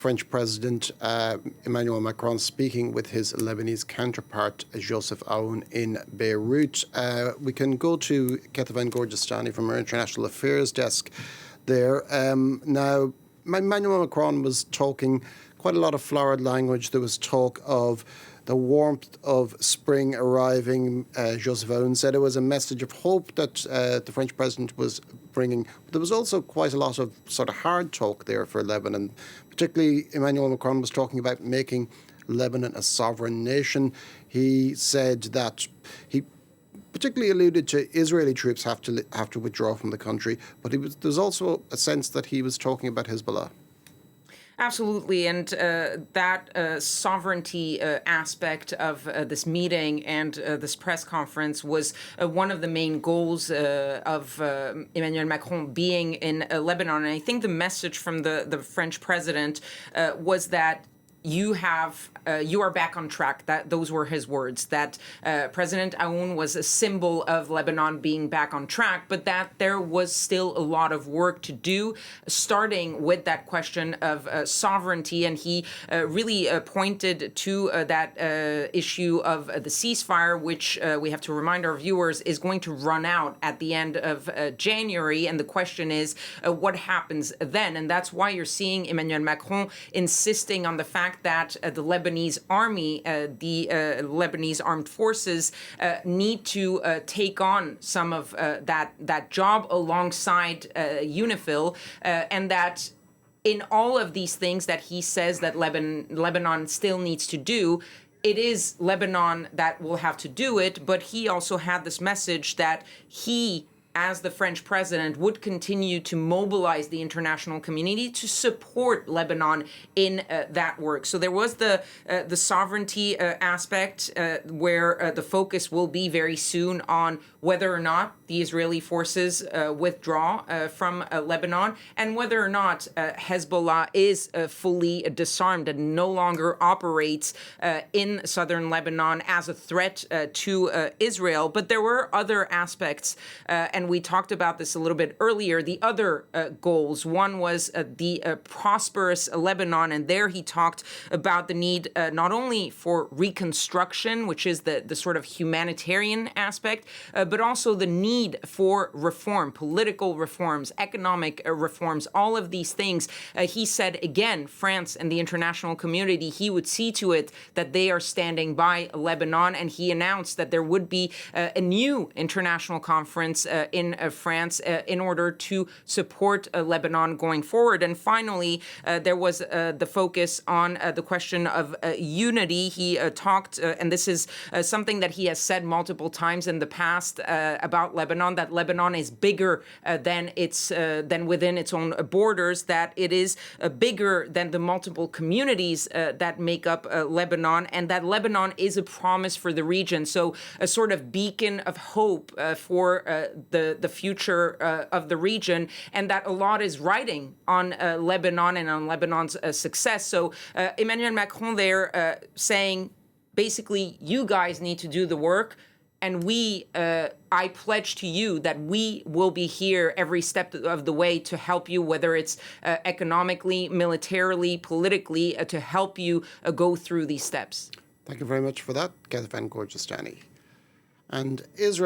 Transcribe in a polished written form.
French President Emmanuel Macron speaking with his Lebanese counterpart Joseph Aoun in Beirut. We can go to Kethevane Gorjestani from our International Affairs desk there. Now, Emmanuel Macron was talking quite a lot of florid language. There was talk of the warmth of spring arriving. Joseph Aoun said it was a message of hope that the French president was bringing. But there was also quite a lot of sort of hard talk there for Lebanon. Particularly, Emmanuel Macron was talking about making Lebanon a sovereign nation. He said that he particularly alluded to Israeli troops have to withdraw from the country. But there's also a sense that he was talking about Hezbollah. Absolutely, and that sovereignty aspect of this meeting and this press conference was one of the main goals of Emmanuel Macron being in Lebanon. And I think the message from the French president was that you are back on track. Those were his words, that President Aoun was a symbol of Lebanon being back on track, but that there was still a lot of work to do, starting with that question of sovereignty. And he really pointed to that issue of the ceasefire, which we have to remind our viewers is going to run out at the end of January. And the question is, what happens then? And that's why you're seeing Emmanuel Macron insisting on the fact that the Lebanese army, the Lebanese armed forces, need to take on some of that job alongside UNIFIL, and that in all of these things that he says that Lebanon still needs to do, it is Lebanon that will have to do it. But he also had this message that he, as the French president, would continue to mobilize the international community to support Lebanon in that work. So there was the sovereignty aspect where the focus will be very soon on whether or not the Israeli forces withdraw from Lebanon, and whether or not Hezbollah is fully disarmed and no longer operates in southern Lebanon as a threat to Israel. But there were other aspects, and we talked about this a little bit earlier, the other goals. One was the prosperous Lebanon, and there he talked about the need not only for reconstruction, which is the sort of humanitarian aspect, but also the need for reform, political reforms, economic reforms, all of these things. He said, again, France and the international community, he would see to it that they are standing by Lebanon, and he announced that there would be a new international conference in France in order to support Lebanon going forward. And finally, there was the focus on the question of unity. He talked, and this is something that he has said multiple times in the past about Lebanon, that Lebanon is bigger than within its own borders, that it is bigger than the multiple communities that make up Lebanon, and that Lebanon is a promise for the region. So a sort of beacon of hope for the future of the region, and that a lot is riding on Lebanon and on Lebanon's success. So Emmanuel Macron there saying, basically, you guys need to do the work, and I pledge to you that we will be here every step of the way to help you, whether it's economically, militarily, politically, to help you go through these steps. Thank you very much for that, Kethevane Gorjestani. And Israel